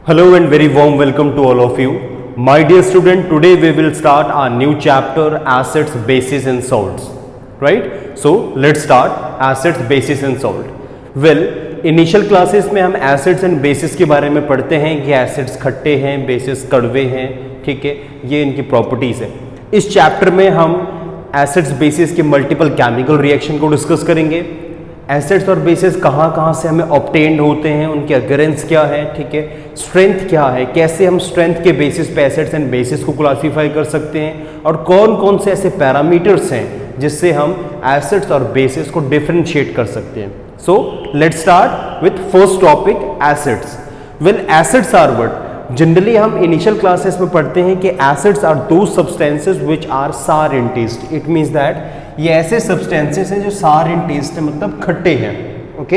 Hello and very warm welcome to all of you. My dear student, today we will start our new chapter acids, bases and salts. Right? So let's start acids, bases and salt. Well, initial classes में हम acids and bases के बारे में पढ़ते हैं कि acids खट्टे हैं, बेसिस कड़वे हैं, ठीक है, ये इनकी प्रॉपर्टीज है। इस चैप्टर में हम एसिड्स बेसिस के मल्टीपल केमिकल रिएक्शन को डिस्कस करेंगे। एसिड्स और बेसिस कहाँ से हमें ऑब्टेन्ड होते हैं, उनके अकरेंस क्या है, ठीक है, स्ट्रेंथ क्या है, कैसे हम स्ट्रेंथ के बेसिस पे एसिड्स एंड बेसिस को क्लासीफाई कर सकते हैं और कौन कौन से ऐसे पैरामीटर्स हैं जिससे हम एसिड्स और बेसिस को डिफरेंशिएट कर सकते हैं। So let's start with first topic, acids. Well, acids are what? Generally हम इनिशियल क्लासेस में पढ़ते हैं कि acids are those substances which are sour in taste. It means that ये ऐसे सब्सटेंसेस हैं जो सार इन टेस्ट है, मतलब खट्टे हैं। ओके,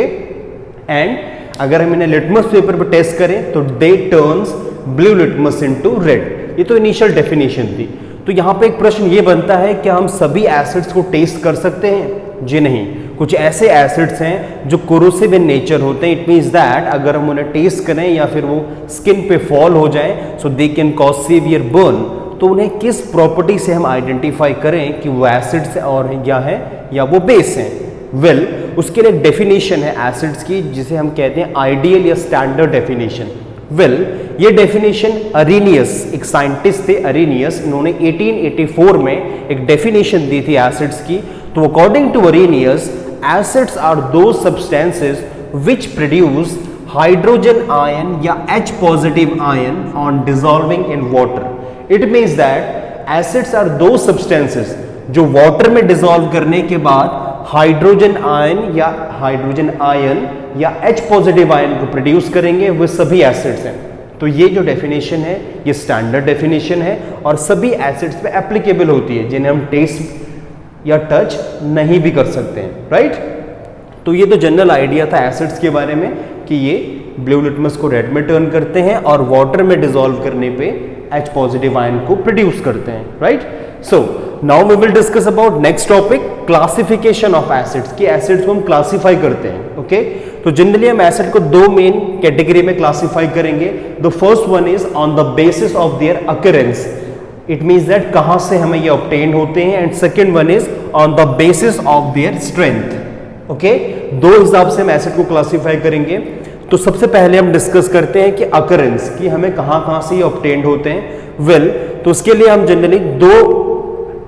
एंड अगर हम इन्हें लिटमस पेपर पर टेस्ट करें तो they turns blue litmus into red. ये तो इनिशियल डेफिनेशन थी। तो यहाँ पे एक प्रश्न ये बनता है कि हम सभी एसिड्स को टेस्ट कर सकते हैं? जी नहीं, कुछ ऐसे एसिड्स हैं जो कोरोसिव इन नेचर होते हैं। इट मींस दैट अगर हम उन्हें टेस्ट करें या फिर वो स्किन पे फॉल हो जाए so they can cause severe burn. तो उन्हें किस प्रॉपर्टी से हम आइडेंटिफाई करें कि वो एसिड्स और या वो बेस हैं? वेल, उसके लिए एक डेफिनेशन है एसिड्स की जिसे हम कहते हैं आइडियल या स्टैंडर्ड डेफिनेशन। वेल, ये डेफिनेशन अरेनियस, एक साइंटिस्ट थे अरेनियस, इन्होंने 1884 में एक डेफिनेशन दी थी एसिड्स की। तो according to Arrhenius, acids are those substances which produce hydrogen ion या H positive ion on dissolving in water. It means that acids are those substances जो water में dissolve करने के बाद हाइड्रोजन आयन या H positive ion को produce करेंगे, वे सभी acids हैं। तो ये जो डेफिनेशन है ये स्टैंडर्ड डेफिनेशन है और सभी एसिड्स पे एप्लीकेबल होती है जिन्हें हम टेस्ट या टच नहीं भी कर सकते हैं। राइट? तो ये तो जनरल आइडिया था एसिड्स के बारे में कि ये ब्लू लिटमस को रेड में टर्न करते हैं और वाटर में डिसॉल्व करने पे H पॉजिटिव आयन को प्रोड्यूस करते हैं। Right? So now we will discuss about next topic, classification of acids. कि एसिड्स को हम क्लासीफाई करते हैं। ओके, तो जनरली हम एसिड को दो मेन कैटेगरी में क्लासीफाई करेंगे। The first one is on the basis of their occurrence. It means that कहां से हमें ये ऑब्टेन होते हैं, and second one is on the basis of their strength. Okay, दो हिसाब से हम एसिड को क्लासीफाई करेंगे। तो सबसे पहले हम डिस्कस करते हैं कि अकरेंस, कि हमें कहां से ये ऑब्टेन होते हैं। वेल, तो उसके लिए हम जनरली दो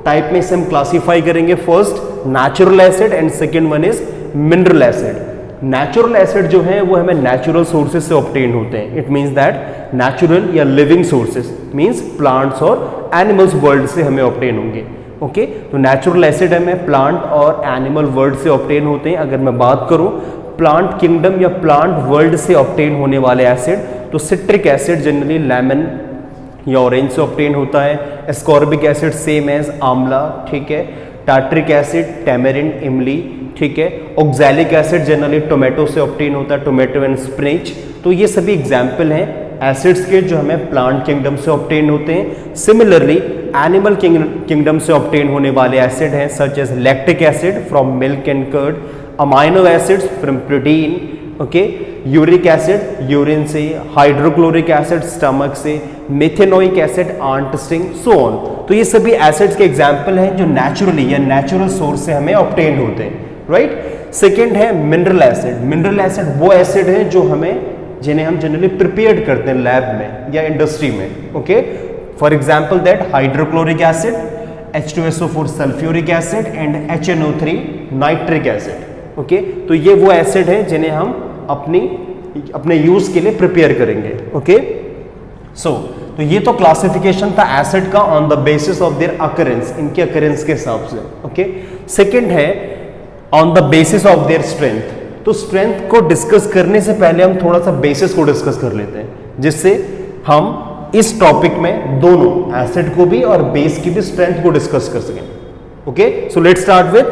टाइप में इसे हम क्लासीफाई करेंगे। First natural acid and second one is mineral acid. Natural acid जो है वो हमें नेचुरल सोर्सेज से ऑब्टेन होते हैं। इट मींस दैट नेचुरल या लिविंग सोर्सेज मींस प्लांट्स और एनिमल्स वर्ल्ड से हमें ऑब्टेन होंगे। ओके, तो नेचुरल एसिड हमें प्लांट और एनिमल वर्ल्ड से ऑब्टेन होते हैं। अगर मैं बात करूं प्लांट किंगडम या प्लांट वर्ल्ड से ऑब्टेन होने वाले एसिड, तो सिट्रिक एसिड जनरली लेमन या ऑरेंज से ऑब्टेन होता है। एस्कॉर्बिक एसिड सेम एज आंवला, ठीक है। टार्ट्रिक एसिड टैमरिंड, इमली, ठीक है। ऑक्सैलिक एसिड जनरली टोमेटो से ऑब्टेन होता है, टोमेटो एंड स्पिनच। तो ये सभी एग्जाम्पल हैं एसिड्स के जो हमें प्लांट किंगडम से ऑब्टेन होते हैं। सिमिलरली एनिमल किंगडम से ऑब्टेन होने वाले एसिड हैं such as lactic acid from milk and curd, amino acids from protein, okay, uric acid urine से, हाइड्रोक्लोरिक एसिड स्टमक से, methanoic acid ant sting, so on. तो ये सभी एसिड्स के एग्जाम्पल हैं जो नेचुरली या नेचुरल सोर्स से हमें ऑब्टेन होते हैं। राइट? सेकेंड है मिनरल एसिड। मिनरल एसिड वो एसिड है जो जिन्हें हम जनरली प्रिपेयर करते हैं लैब में या इंडस्ट्री में। Okay, for example that hydrochloric acid, H2SO4 sulphuric acid and HNO3 nitric acid. Okay, तो ये वो एसिड है जिन्हें हम अपने यूज के लिए प्रिपेयर करेंगे। ओके, सो तो ये तो क्लासिफिकेशन था एसिड का on the basis of their occurrence, इनके अकरेंस के हिसाब से। ओके, सेकेंड है on the basis of their strength. तो स्ट्रेंथ को डिस्कस करने से पहले हम थोड़ा सा बेसिस को डिस्कस कर लेते हैं, जिससे हम इस टॉपिक में दोनों एसिड को भी और बेस की भी स्ट्रेंथ को डिस्कस कर सकें। Okay, so let's start with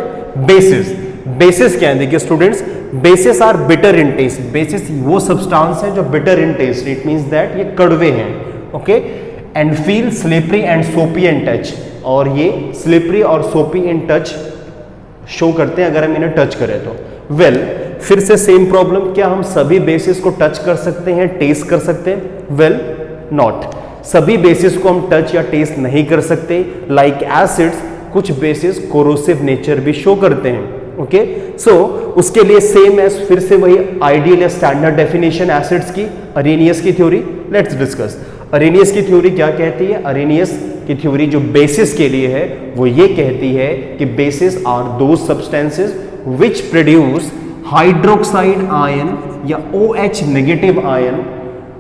bases. Bases क्या है? देखिए students, bases are bitter in taste. Bases वो सब्सटेंस है जो bitter in taste, it means that ये कड़वे हैं। Okay, and feel slippery and soapy in touch, और ये स्लिपरी और सोपी इन टच शो करते हैं अगर हम इन्हें टच करें तो। वेल, फिर से सेम प्रॉब्लम, क्या हम सभी बेसिस को टच कर सकते हैं, टेस्ट कर सकते हैं? वेल नॉट, सभी बेसिस को हम टच या टेस्ट नहीं कर सकते। लाइक एसिड्स, कुछ बेसिस कोरोसिव नेचर भी शो करते हैं। ओके, सो उसके लिए सेम एज, फिर से वही आइडियल या स्टैंडर्ड डेफिनेशन एसिड्स की, अरेनियस की थ्योरी। लेट्स डिस्कस अरेनियस की थ्योरी क्या कहती है। अरेनियस की थ्योरी जो बेसिस के लिए है वो ये कहती है कि basis are those substances which produce hydroxide ion या OH negative ion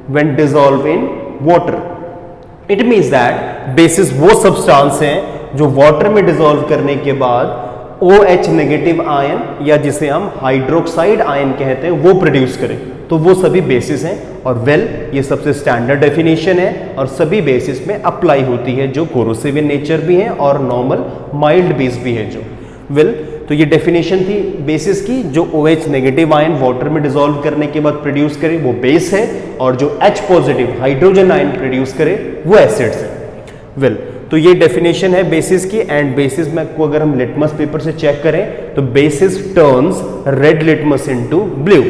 when dissolve in water. It means that basis वो सब्सटेंस हैं जो वाटर में डिसॉल्व करने के बाद OH नेगेटिव आयन या जिसे हम हाइड्रोक्साइड आयन कहते हैं वो प्रोड्यूस करें, तो वो सभी बेसिस हैं। और वेल ये सबसे स्टैंडर्ड डेफिनेशन है और सभी बेसिस में अप्लाई होती है, जो कोरोसिव इन नेचर भी है और नॉर्मल माइल्ड बेस भी है जो। वेल तो ये डेफिनेशन थी बेसिस की, जो OH नेगेटिव आयन वाटर में डिसॉल्व करने के बाद प्रोड्यूस करे वो बेस है, और जो H positive hydrogen ion produce करे वो एसिड्स है। वेल तो ये डेफिनेशन है बेसिस की। एंड बेसिस में को अगर हम लिटमस पेपर से चेक करें तो basis turns red litmus into blue.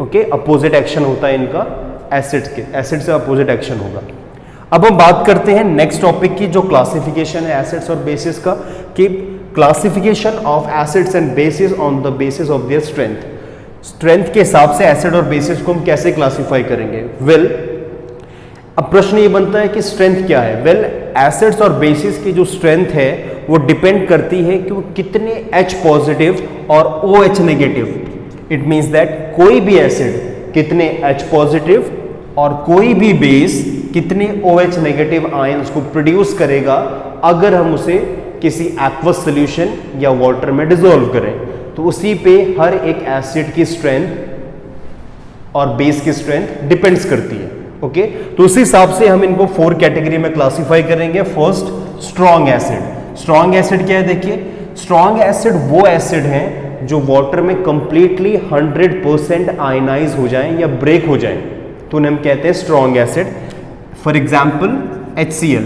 Okay, opposite action होता है इनका एसिड्स के, एसिड से अपोजिट एक्शन होगा। अब हम बात करते हैं नेक्स्ट टॉपिक की, जो क्लासिफिकेशन है एसिड्स और बेसिस का, कि classification of acids and bases on the basis of their strength. Strength के हिसाब से एसिड और बेसिस को हम कैसे क्लासिफाई करेंगे? वेल अब प्रश्न ये बनता है कि स्ट्रेंथ क्या है। वेल एसिड्स और बेसिस की जो स्ट्रेंथ है वो डिपेंड करती है कि वो कितने H पॉजिटिव और OH negative, it means that कोई भी एसिड कितने H पॉजिटिव और कोई भी बेस कितने OH नेगेटिव आयंस को प्रोड्यूस करेगा अगर हम उसे किसी एक्वस सॉल्यूशन या वाटर में डिसॉल्व करें। तो उसी पे हर एक एसिड की स्ट्रेंथ और बेस की स्ट्रेंथ डिपेंड्स करती है। ओके, तो उसी हिसाब से हम इनको 4 कैटेगरी में क्लासिफाई करेंगे। First, strong acid. Strong acid क्या है? देखिए, स्ट्रॉन्ग एसिड वो एसिड हैं जो वाटर में कंप्लीटली 100% आयनाइज हो जाएं या ब्रेक हो जाएं, तो उन्हें हम कहते हैं strong acid. For example HCl।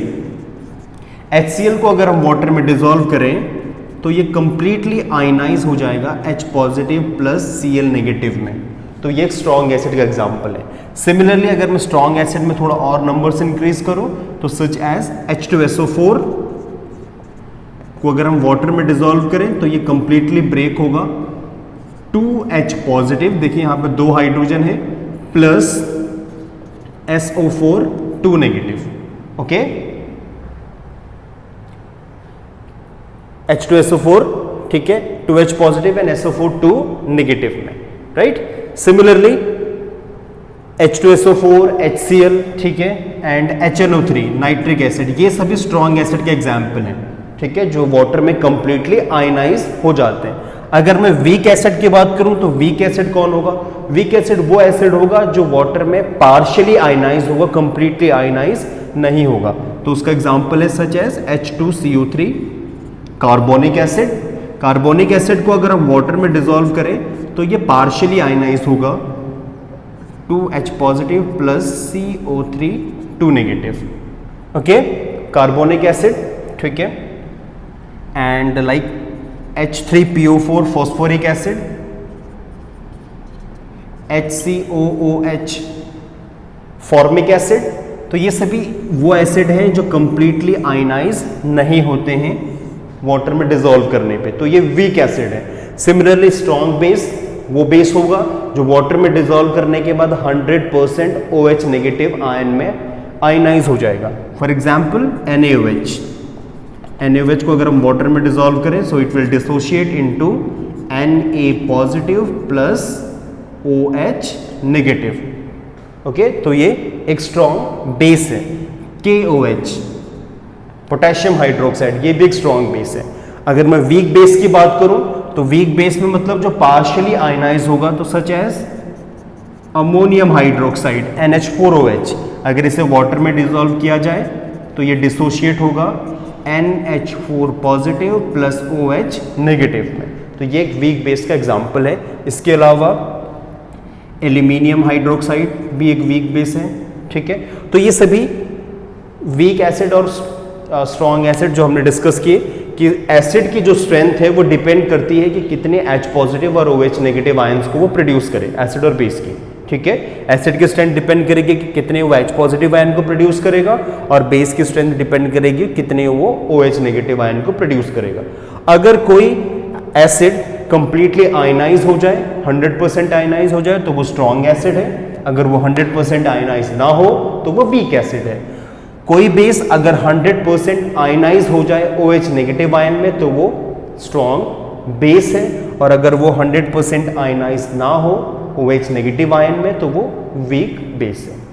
HCl को अगर हम वाटर में डिसॉल्व करें तो ये कंप्लीटली आयनाइज हो जाएगा H positive plus Cl negative में, तो ये एक स्ट्रॉन्ग एसिड का एग्जाम्पल है। सिमिलरली अगर मैं स्ट्रॉन्ग एसिड में थोड़ा और नंबर्स इंक्रीज करूं तो सच एज H2SO4 को अगर हम वाटर में डिसॉल्व करें तो ये कंप्लीटली ब्रेक होगा 2H पॉजिटिव, देखिए यहां पे 2 हाइड्रोजन है, plus SO4 2 negative. Okay, H2SO4 ठीक है, 2H positive and SO4 2 negative में, राइट। सिमिलरली H2SO4, HCl ठीक है, एंड HNO3 नाइट्रिक एसिड, ये सभी स्ट्रॉन्ग एसिड के एग्जाम्पल हैं, ठीक है, जो वाटर में कंप्लीटली आयनाइज हो जाते हैं। अगर मैं वीक एसिड की बात करूं तो वीक एसिड कौन होगा? वीक एसिड वो एसिड होगा जो वाटर में पार्शियली आयनाइज होगा, कंप्लीटली आयनाइज नहीं होगा, तो उसका एग्जाम्पल है such as H2CO3। Carbonic acid, carbonic acid को अगर हम वाटर में डिसॉल्व करें तो ये पार्शियली आयनाइज होगा 2H positive plus CO3 2 negative. Okay, carbonic acid ठीक है, and like H3PO4 phosphoric acid, HCOOH formic acid, तो ये सभी वो एसिड हैं जो कंप्लीटली आयनाइज नहीं होते हैं वाटर में डिसॉल्व करने पे, तो ये वीक एसिड है। सिमिलरली स्ट्रॉन्ग बेस वो बेस होगा जो वाटर में डिसॉल्व करने के बाद 100% OH नेगेटिव आयन में आयनाइज हो जाएगा। फॉर एग्जाम्पल NaOH, NaOH को अगर हम वाटर में डिसॉल्व करें so it will dissociate into Na positive plus OH negative. Okay, तो ये एक स्ट्रॉन्ग बेस है। KOH पोटेशियम हाइड्रोक्साइड, ये भी एक स्ट्रॉन्ग बेस है। अगर मैं वीक बेस की बात करूं तो वीक बेस में मतलब जो पार्शियली आयनाइज होगा, तो such as ammonium hydroxide NH4OH, अगर इसे वाटर में डिसॉल्व किया जाए तो ये डिसोशिएट होगा NH4 positive plus OH negative में, तो ये एक वीक बेस का एग्जाम्पल है। इसके अलावा एल्यूमिनियम हाइड्रोक्साइड भी एक वीक बेस है, ठीक है। तो ये सभी वीक एसिड और स्ट्रॉन्ग एसिड जो हमने डिस्कस किए, कि एसिड की जो स्ट्रेंथ है वो डिपेंड करती है कि कितने H पॉजिटिव और OH नेगेटिव आयंस को वो प्रोड्यूस करे, एसिड और बेस की। ठीक है, एसिड की स्ट्रेंथ डिपेंड करेगी कि कितने वो H पॉजिटिव आयन को प्रोड्यूस करेगा, और बेस की स्ट्रेंथ डिपेंड करेगी कितने वो OH नेगेटिव आयन को प्रोड्यूस करेगा। अगर कोई एसिड कंप्लीटली आयनाइज हो जाए, 100% आयनाइज हो जाए, तो वो स्ट्रॉन्ग एसिड है। अगर वो 100% आयनाइज ना हो तो वो वीक एसिड है। कोई बेस अगर 100% आयनाइज हो जाए OH नेगेटिव आयन में तो वो स्ट्रॉन्ग बेस है, और अगर वो 100% आयनाइज ना हो OH नेगेटिव आयन में तो वो वीक बेस है।